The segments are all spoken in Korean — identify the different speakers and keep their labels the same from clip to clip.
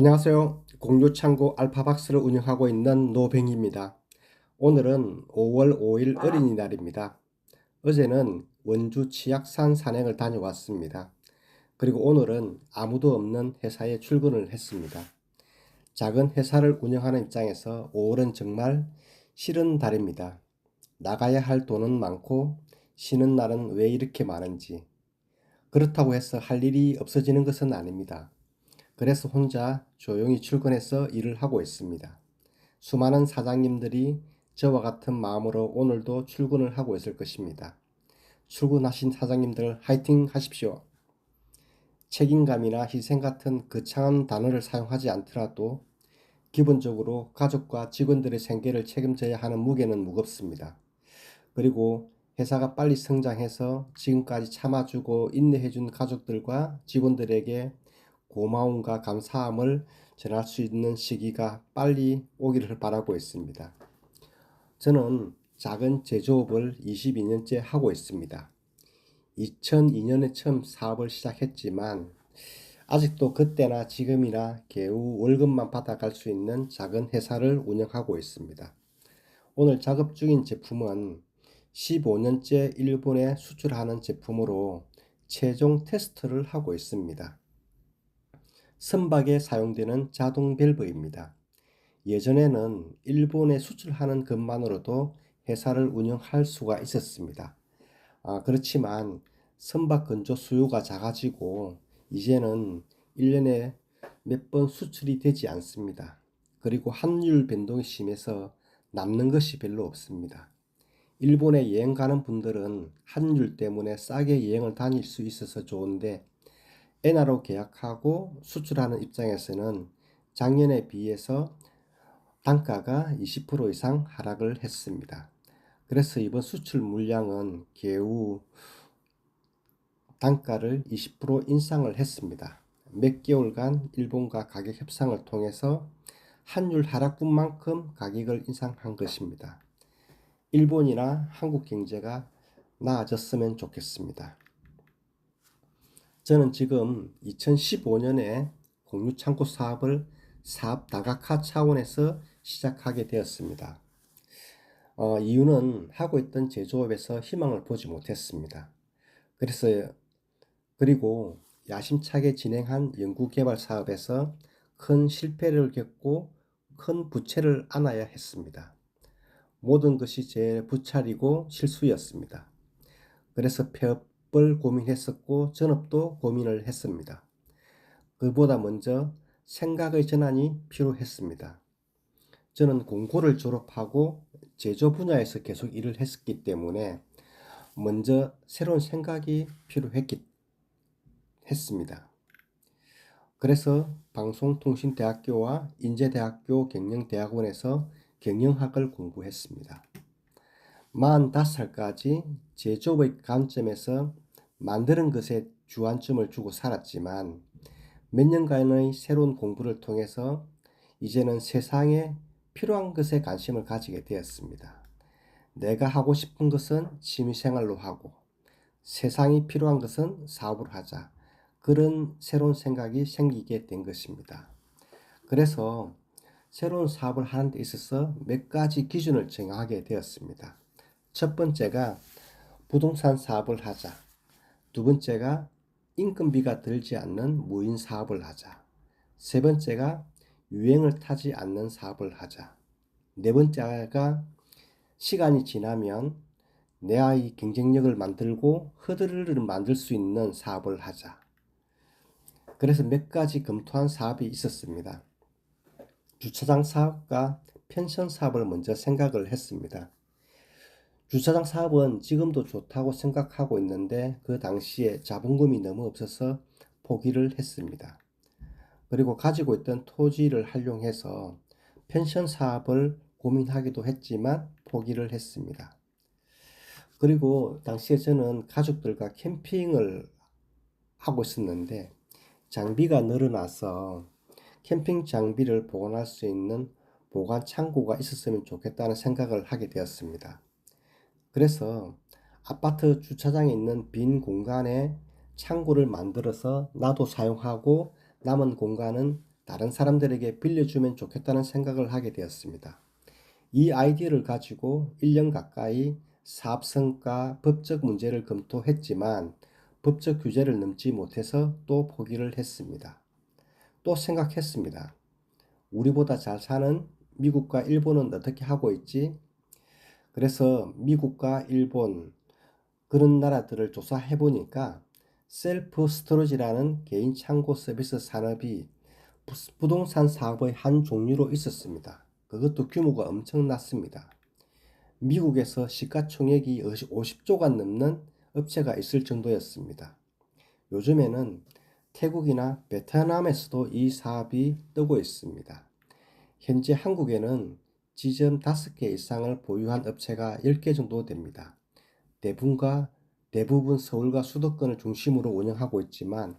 Speaker 1: 안녕하세요. 공유창고 알파박스를 운영하고 있는 노뱅입니다. 오늘은 5월 5일 어린이날입니다. 어제는 원주 치악산 산행을 다녀왔습니다. 그리고 오늘은 아무도 없는 회사에 출근을 했습니다. 작은 회사를 운영하는 입장에서 5월은 정말 싫은 달입니다. 나가야 할 돈은 많고 쉬는 날은 왜 이렇게 많은지. 그렇다고 해서 할 일이 없어지는 것은 아닙니다. 그래서 혼자 조용히 출근해서 일을 하고 있습니다. 수많은 사장님들이 저와 같은 마음으로 오늘도 출근을 하고 있을 것입니다. 출근하신 사장님들 화이팅 하십시오. 책임감이나 희생 같은 거창한 단어를 사용하지 않더라도 기본적으로 가족과 직원들의 생계를 책임져야 하는 무게는 무겁습니다. 그리고 회사가 빨리 성장해서 지금까지 참아주고 인내해준 가족들과 직원들에게 고마움과 감사함을 전할 수 있는 시기가 빨리 오기를 바라고 있습니다. 저는 작은 제조업을 22년째 하고 있습니다. 2002년에 처음 사업을 시작했지만 아직도 그때나 지금이나 겨우 월급만 받아갈 수 있는 작은 회사를 운영하고 있습니다. 오늘 작업 중인 제품은 15년째 일본에 수출하는 제품으로 최종 테스트를 하고 있습니다. 선박에 사용되는 자동 밸브입니다. 예전에는 일본에 수출하는 것만으로도 회사를 운영할 수가 있었습니다. 그렇지만 선박 건조 수요가 작아지고 이제는 1년에 몇 번 수출이 되지 않습니다. 그리고 환율 변동이 심해서 남는 것이 별로 없습니다. 일본에 여행 가는 분들은 환율 때문에 싸게 여행을 다닐 수 있어서 좋은데 엔화로 계약하고 수출하는 입장에서는 작년에 비해서 단가가 20% 이상 하락을 했습니다. 그래서 이번 수출 물량은 겨우 단가를 20% 인상을 했습니다. 몇 개월간 일본과 가격 협상을 통해서 환율 하락분만큼 가격을 인상한 것입니다. 일본이나 한국 경제가 나아졌으면 좋겠습니다. 저는 지금 2015년에 공유창고 사업을 사업 다각화 차원에서 시작하게 되었습니다. 이유는 하고 있던 제조업에서 희망을 보지 못했습니다. 그리고 야심차게 진행한 연구개발 사업에서 큰 실패를 겪고 큰 부채를 안아야 했습니다. 모든 것이 제 부차리고 실수였습니다. 그래서 폐업을 고민했었고 전업도 고민을 했습니다. 그보다 먼저 생각의 전환이 필요했습니다. 저는 공고를 졸업하고 제조 분야에서 계속 일을 했기 때문에 먼저 새로운 생각이 필요했습니다. 그래서 방송통신대학교와 인제대학교 경영대학원에서 경영학을 공부했습니다. 45살까지 제조업의 관점에서 만드는 것에 주안점을 주고 살았지만 몇 년간의 새로운 공부를 통해서 이제는 세상에 필요한 것에 관심을 가지게 되었습니다. 내가 하고 싶은 것은 취미생활로 하고 세상이 필요한 것은 사업을 하자. 그런 새로운 생각이 생기게 된 것입니다. 그래서 새로운 사업을 하는 데 있어서 몇 가지 기준을 정하게 되었습니다. 첫 번째가 부동산 사업을 하자. 두 번째가 인건비가 들지 않는 무인 사업을 하자. 세 번째가 유행을 타지 않는 사업을 하자. 네 번째가 시간이 지나면 내 아이 경쟁력을 만들고 허들을 만들 수 있는 사업을 하자. 그래서 몇 가지 검토한 사업이 있었습니다. 주차장 사업과 펜션 사업을 먼저 생각을 했습니다. 주차장 사업은 지금도 좋다고 생각하고 있는데 그 당시에 자본금이 너무 없어서 포기를 했습니다. 그리고 가지고 있던 토지를 활용해서 펜션 사업을 고민하기도 했지만 포기를 했습니다. 그리고 당시에 저는 가족들과 캠핑을 하고 있었는데 장비가 늘어나서 캠핑 장비를 보관할 수 있는 보관 창고가 있었으면 좋겠다는 생각을 하게 되었습니다. 그래서 아파트 주차장에 있는 빈 공간에 창고를 만들어서 나도 사용하고 남은 공간은 다른 사람들에게 빌려주면 좋겠다는 생각을 하게 되었습니다. 이 아이디어를 가지고 1년 가까이 사업 성과, 법적 문제를 검토했지만 법적 규제를 넘지 못해서 또 포기를 했습니다. 또 생각했습니다. 우리보다 잘 사는 미국과 일본은 어떻게 하고 있지? 그래서 미국과 일본 그런 나라들을 조사해 보니까 셀프 스토리지라는 개인 창고 서비스 산업이 부동산 사업의 한 종류로 있었습니다. 그것도 규모가 엄청났습니다. 미국에서 시가총액이 50조가 넘는 업체가 있을 정도였습니다. 요즘에는 태국이나 베트남에서도 이 사업이 뜨고 있습니다. 현재 한국에는 지점 5개 이상을 보유한 업체가 10개 정도 됩니다. 대부분 서울과 수도권을 중심으로 운영하고 있지만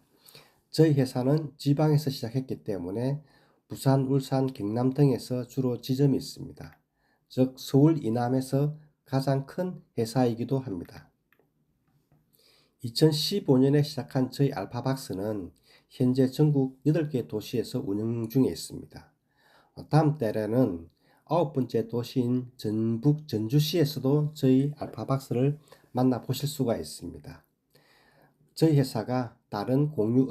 Speaker 1: 저희 회사는 지방에서 시작했기 때문에 부산, 울산, 경남 등에서 주로 지점이 있습니다. 즉 서울 이남에서 가장 큰 회사이기도 합니다. 2015년에 시작한 저희 알파박스는 현재 전국 8개 도시에서 운영 중에 있습니다. 다음 달에는 9번째 도시인 전북 전주시에서도 저희 알파박스를 만나보실 수가 있습니다. 저희 회사가 다른 공유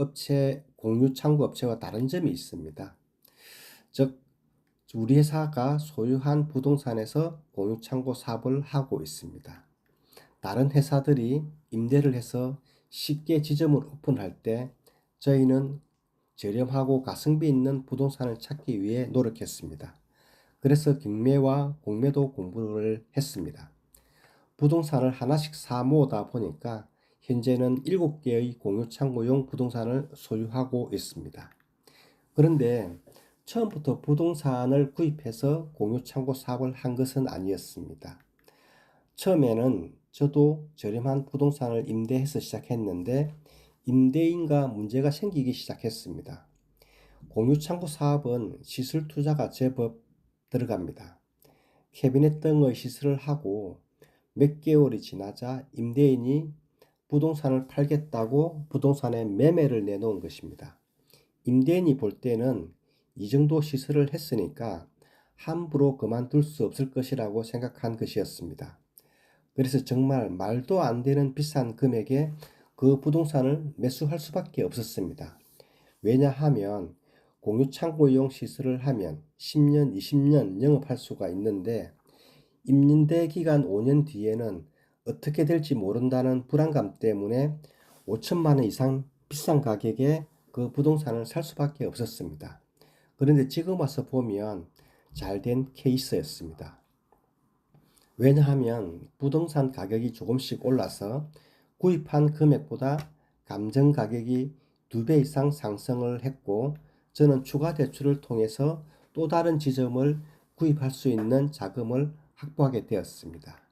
Speaker 1: 창구 업체와 다른 점이 있습니다. 즉, 우리 회사가 소유한 부동산에서 공유 창고 사업을 하고 있습니다. 다른 회사들이 임대를 해서 쉽게 지점을 오픈할 때 저희는 저렴하고 가성비 있는 부동산을 찾기 위해 노력했습니다. 그래서 경매와 공매도 공부를 했습니다. 부동산을 하나씩 사 모으다 보니까 현재는 7개의 공유창고용 부동산을 소유하고 있습니다. 그런데 처음부터 부동산을 구입해서 공유창고 사업을 한 것은 아니었습니다. 처음에는 저도 저렴한 부동산을 임대해서 시작했는데 임대인과 문제가 생기기 시작했습니다. 공유창고 사업은 시설 투자가 제법 들어갑니다. 캐비넷 등의 시설을 하고 몇 개월이 지나자 임대인이 부동산을 팔겠다고 부동산에 매매를 내놓은 것입니다. 임대인이 볼 때는 이 정도 시설을 했으니까 함부로 그만둘 수 없을 것이라고 생각한 것이었습니다. 그래서 정말 말도 안 되는 비싼 금액에 그 부동산을 매수할 수밖에 없었습니다. 왜냐하면 공유창고용 시설을 하면 10년, 20년 영업할 수가 있는데 임대 기간 5년 뒤에는 어떻게 될지 모른다는 불안감 때문에 5천만 원 이상 비싼 가격에 그 부동산을 살 수밖에 없었습니다. 그런데 지금 와서 보면 잘된 케이스였습니다. 왜냐하면 부동산 가격이 조금씩 올라서 구입한 금액보다 감정 가격이 2배 이상 상승을 했고 저는 추가 대출을 통해서 또 다른 지점을 구입할 수 있는 자금을 확보하게 되었습니다.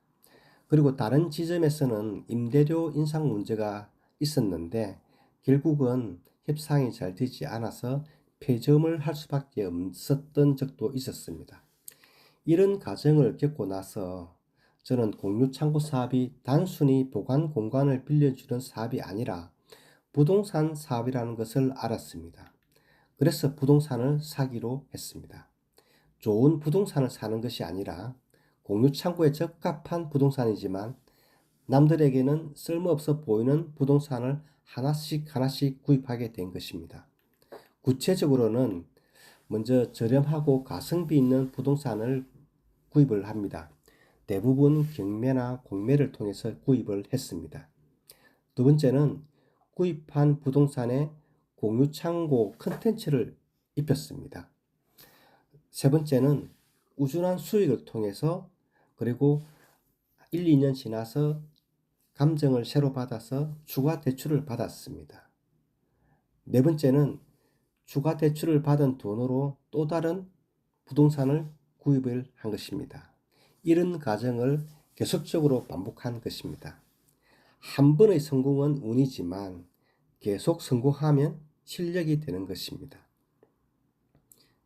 Speaker 1: 그리고 다른 지점에서는 임대료 인상 문제가 있었는데 결국은 협상이 잘 되지 않아서 폐점을 할 수밖에 없었던 적도 있었습니다. 이런 과정을 겪고 나서 저는 공유창고 사업이 단순히 보관 공간을 빌려주는 사업이 아니라 부동산 사업이라는 것을 알았습니다. 그래서 부동산을 사기로 했습니다. 좋은 부동산을 사는 것이 아니라 공유창고에 적합한 부동산이지만 남들에게는 쓸모없어 보이는 부동산을 하나씩 구입하게 된 것입니다. 구체적으로는 먼저 저렴하고 가성비 있는 부동산을 구입을 합니다. 대부분 경매나 공매를 통해서 구입을 했습니다. 두 번째는 구입한 부동산에 공유창고 컨텐츠를 입혔습니다. 세 번째는 꾸준한 수익을 통해서 그리고 1, 2년 지나서 감정을 새로 받아서 추가 대출을 받았습니다. 네 번째는 추가 대출을 받은 돈으로 또 다른 부동산을 구입을 한 것입니다. 이런 과정을 계속적으로 반복한 것입니다. 한 번의 성공은 운이지만 계속 성공하면 실력이 되는 것입니다.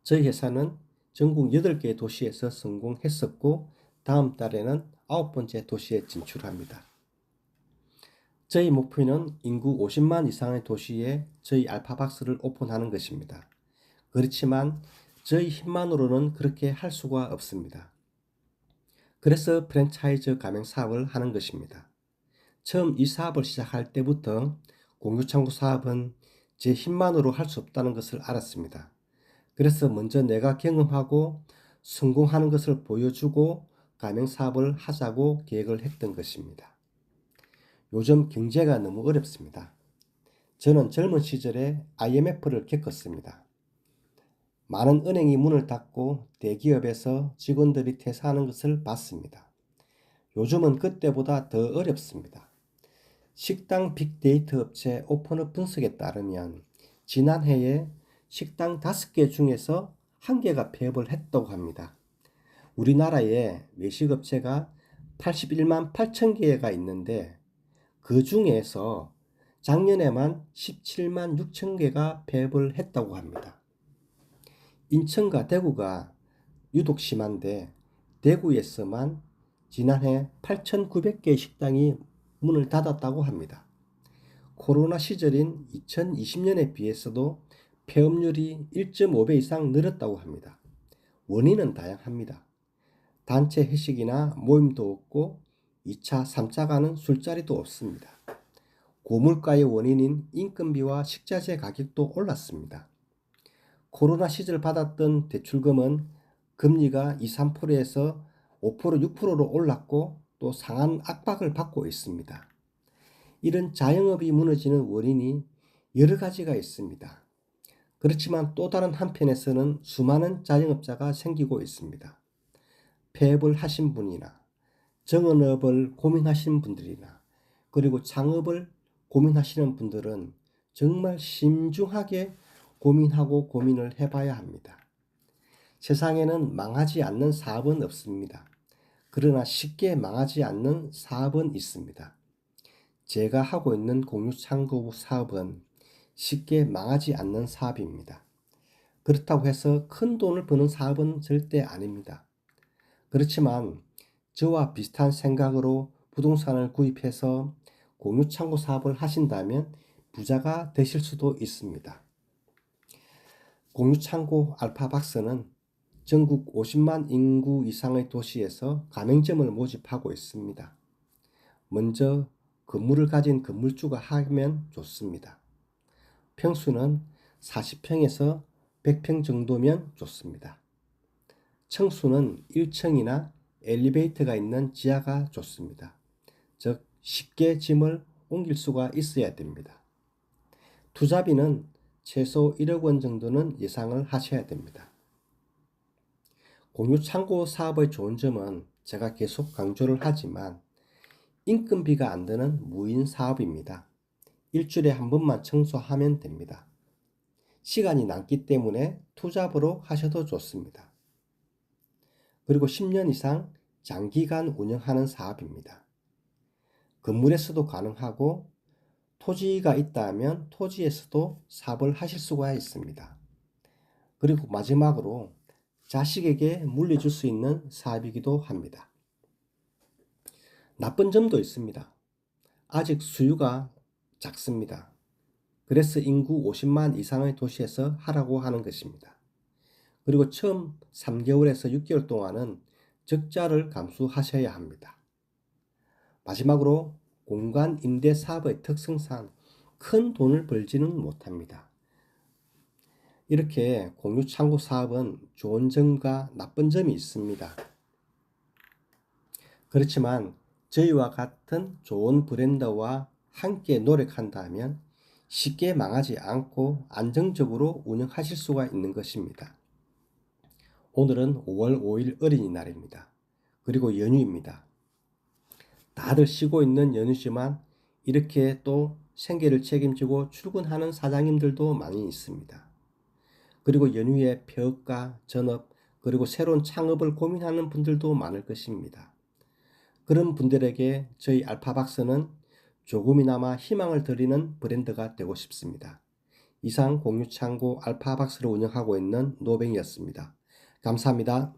Speaker 1: 저희 회사는 전국 8개 도시에서 성공했었고 다음 달에는 9번째 도시에 진출합니다. 저희 목표는 인구 50만 이상의 도시에 저희 알파박스를 오픈하는 것입니다. 그렇지만 저희 힘만으로는 그렇게 할 수가 없습니다. 그래서 프랜차이즈 가맹 사업을 하는 것입니다. 처음 이 사업을 시작할 때부터 공유창고 사업은 제 힘만으로 할 수 없다는 것을 알았습니다. 그래서 먼저 내가 경험하고 성공하는 것을 보여주고 가맹 사업을 하자고 계획을 했던 것입니다. 요즘 경제가 너무 어렵습니다. 저는 젊은 시절에 IMF를 겪었습니다. 많은 은행이 문을 닫고 대기업에서 직원들이 퇴사하는 것을 봤습니다. 요즘은 그때보다 더 어렵습니다. 식당 빅데이터 업체 오픈업 분석에 따르면 지난해에 식당 5개 중에서 1개가 폐업을 했다고 합니다. 우리나라에 외식업체가 81만 8천 개가 있는데 그 중에서 작년에만 17만 6천 개가 폐업을 했다고 합니다. 인천과 대구가 유독 심한데 대구에서만 지난해 8,900개의 식당이 문을 닫았다고 합니다. 코로나 시절인 2020년에 비해서도 폐업률이 1.5배 이상 늘었다고 합니다. 원인은 다양합니다. 단체 회식이나 모임도 없고 2차, 3차 가는 술자리도 없습니다. 고물가의 원인인 인건비와 식자재 가격도 올랐습니다. 코로나 시절 받았던 대출금은 금리가 2, 3%에서 5%, 6%로 올랐고 또 상한 압박을 받고 있습니다. 이런 자영업이 무너지는 원인이 여러 가지가 있습니다. 그렇지만 또 다른 한편에서는 수많은 자영업자가 생기고 있습니다. 폐업을 하신 분이나 정원업을 고민하신 분들이나 그리고 창업을 고민하시는 분들은 정말 신중하게 고민하고 고민을 해봐야 합니다. 세상에는 망하지 않는 사업은 없습니다. 그러나 쉽게 망하지 않는 사업은 있습니다. 제가 하고 있는 공유창고 사업은 쉽게 망하지 않는 사업입니다. 그렇다고 해서 큰 돈을 버는 사업은 절대 아닙니다. 그렇지만 저와 비슷한 생각으로 부동산을 구입해서 공유창고 사업을 하신다면 부자가 되실 수도 있습니다. 공유창고 알파박스는 전국 50만 인구 이상의 도시에서 가맹점을 모집하고 있습니다. 먼저 건물을 가진 건물주가 하면 좋습니다. 평수는 40평에서 100평 정도면 좋습니다. 층수는 1층이나 엘리베이터가 있는 지하가 좋습니다. 즉 쉽게 짐을 옮길 수가 있어야 됩니다. 투자비는 최소 1억 원 정도는 예상을 하셔야 됩니다. 공유창고 사업의 좋은 점은 제가 계속 강조를 하지만 인건비가 안 드는 무인 사업입니다. 일주일에 한 번만 청소하면 됩니다. 시간이 남기 때문에 투잡으로 하셔도 좋습니다. 그리고 10년 이상 장기간 운영하는 사업입니다. 건물에서도 가능하고 토지가 있다면 토지에서도 사업을 하실 수가 있습니다. 그리고 마지막으로 자식에게 물려줄 수 있는 사업이기도 합니다. 나쁜 점도 있습니다. 아직 수요가 작습니다. 그래서 인구 50만 이상의 도시에서 하라고 하는 것입니다. 그리고 처음 3개월에서 6개월 동안은 적자를 감수하셔야 합니다. 마지막으로 공간 임대 사업의 특성상 큰 돈을 벌지는 못합니다. 이렇게 공유창고 사업은 좋은 점과 나쁜 점이 있습니다. 그렇지만 저희와 같은 좋은 브랜드와 함께 노력한다면 쉽게 망하지 않고 안정적으로 운영하실 수가 있는 것입니다. 오늘은 5월 5일 어린이날입니다. 그리고 연휴입니다. 다들 쉬고 있는 연휴지만 이렇게 또 생계를 책임지고 출근하는 사장님들도 많이 있습니다. 그리고 연휴에 폐업과 전업 그리고 새로운 창업을 고민하는 분들도 많을 것입니다. 그런 분들에게 저희 알파박스는 조금이나마 희망을 드리는 브랜드가 되고 싶습니다. 이상 공유창고 알파박스를 운영하고 있는 노뱅이었습니다. 감사합니다.